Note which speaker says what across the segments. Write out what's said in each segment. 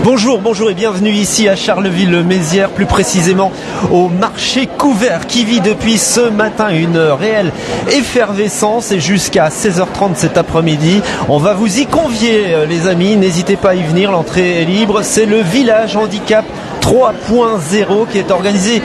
Speaker 1: Bonjour et bienvenue ici à Charleville-Mézières, plus précisément au marché couvert qui vit depuis ce matin une réelle effervescence et jusqu'à 16h30 cet après-midi. On va vous y convier les amis, n'hésitez pas à y venir, l'entrée est libre. C'est le village handicap 3.0 qui est organisé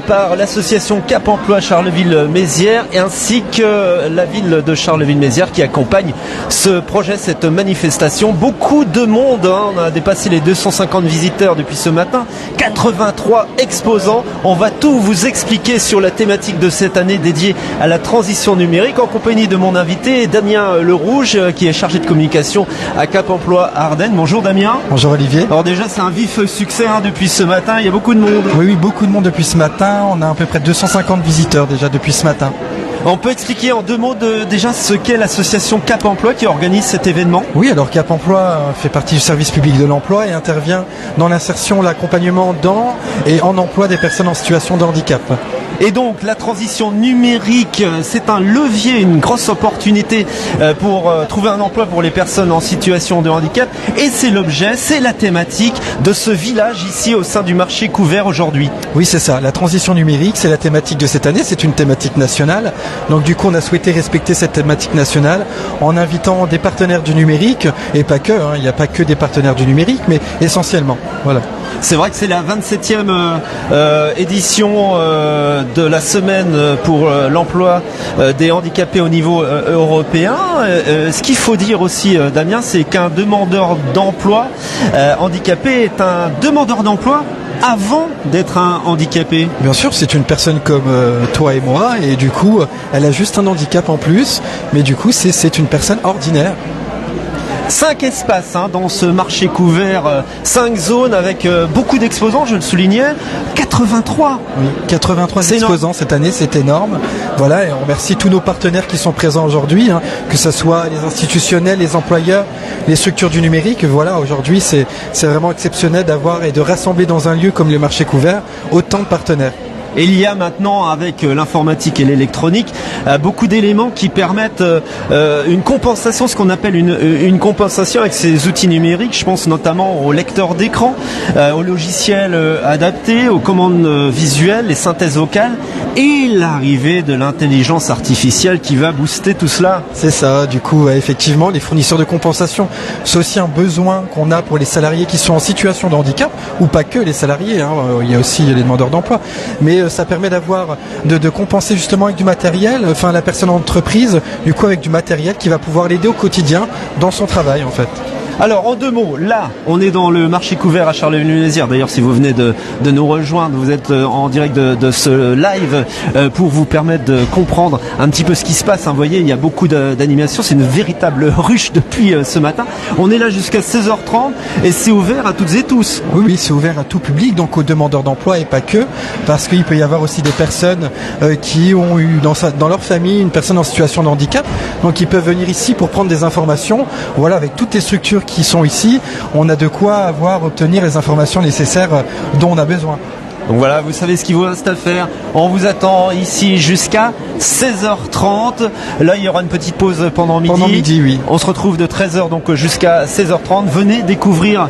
Speaker 1: par l'association Cap Emploi Charleville-Mézières et ainsi que la ville de Charleville-Mézières qui accompagne ce projet, cette manifestation. Beaucoup de monde, on a dépassé les 250 visiteurs depuis ce matin, 83 exposants. On va tout vous expliquer sur la thématique de cette année dédiée à la transition numérique en compagnie de mon invité Damien Lerouge qui est chargé de communication à Cap Emploi Ardennes. Bonjour Damien.
Speaker 2: Bonjour Olivier.
Speaker 1: Alors déjà c'est un vif succès depuis ce matin, il y a beaucoup de monde.
Speaker 2: Oui, beaucoup de monde depuis ce matin. On a à peu près 250 visiteurs déjà depuis ce matin.
Speaker 1: On peut expliquer en deux mots déjà ce qu'est l'association Cap Emploi qui organise cet événement?
Speaker 2: Oui, alors Cap Emploi fait partie du service public de l'emploi et intervient dans l'insertion, l'accompagnement dans et en emploi des personnes en situation de handicap.
Speaker 1: Et donc la transition numérique, c'est un levier, une grosse opportunité pour trouver un emploi pour les personnes en situation de handicap. Et c'est l'objet, c'est la thématique de ce village ici au sein du marché couvert aujourd'hui.
Speaker 2: Oui, c'est ça. La transition numérique, c'est la thématique de cette année. C'est une thématique nationale. Donc du coup, on a souhaité respecter cette thématique nationale en invitant des partenaires du numérique et pas que. Il n'y a pas que des partenaires du numérique, mais essentiellement. Voilà.
Speaker 1: C'est vrai que c'est la 27e édition de la semaine pour l'emploi des handicapés au niveau européen. Ce qu'il faut dire aussi, Damien, c'est qu'un demandeur d'emploi handicapé est un demandeur d'emploi avant d'être un handicapé.
Speaker 2: Bien sûr, c'est une personne comme toi et moi, et du coup, elle a juste un handicap en plus, mais du coup, c'est une personne ordinaire.
Speaker 1: 5 espaces dans ce marché couvert, 5 zones avec beaucoup d'exposants, je le soulignais, 83.
Speaker 2: Oui, 83 exposants cette année, c'est énorme. Voilà, et on remercie tous nos partenaires qui sont présents aujourd'hui, que ce soit les institutionnels, les employeurs, les structures du numérique. Voilà, aujourd'hui, c'est vraiment exceptionnel d'avoir et de rassembler dans un lieu comme le marché couvert autant de partenaires.
Speaker 1: Et il y a maintenant, avec l'informatique et l'électronique, beaucoup d'éléments qui permettent une compensation, ce qu'on appelle une compensation avec ces outils numériques. Je pense notamment au lecteur d'écran, aux logiciels adaptés, aux commandes visuelles, les synthèses vocales et l'arrivée de l'intelligence artificielle qui va booster tout cela. C'est
Speaker 2: ça, du coup, effectivement, les fournisseurs de compensation, c'est aussi un besoin qu'on a pour les salariés qui sont en situation de handicap, ou pas que les salariés, il y a aussi les demandeurs d'emploi. Mais ça permet de compenser justement avec du matériel, la personne en entreprise, du coup avec du matériel qui va pouvoir l'aider au quotidien dans son travail en fait.
Speaker 1: Alors en deux mots, là on est dans le marché couvert à Charleville-Mézières. D'ailleurs si vous venez de nous rejoindre, vous êtes en direct de ce live pour vous permettre de comprendre un petit peu ce qui se passe. Vous voyez, il y a beaucoup d'animations, c'est une véritable ruche depuis ce matin. On est là jusqu'à 16h30 et c'est ouvert à toutes et tous.
Speaker 2: Oui, c'est ouvert à tout public, donc aux demandeurs d'emploi et pas que, parce qu'il peut y avoir aussi des personnes qui ont eu dans leur famille une personne en situation de handicap, donc ils peuvent venir ici pour prendre des informations. Voilà, avec toutes les structures qui sont ici, on a de quoi obtenir les informations nécessaires dont on a besoin.
Speaker 1: Donc voilà, vous savez ce qu'il vous reste à faire. On vous attend ici jusqu'à 16h30. Là, il y aura une petite pause pendant midi.
Speaker 2: Pendant midi, oui.
Speaker 1: On se retrouve de 13h donc jusqu'à 16h30. Venez découvrir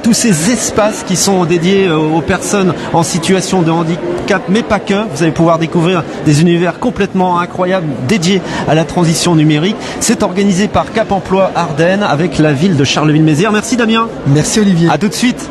Speaker 1: tous ces espaces qui sont dédiés aux personnes en situation de handicap, mais pas que. Vous allez pouvoir découvrir des univers complètement incroyables dédiés à la transition numérique. C'est organisé par Cap Emploi Ardennes avec la ville de Charleville-Mézières. Merci Damien.
Speaker 2: Merci Olivier.
Speaker 1: À tout de suite.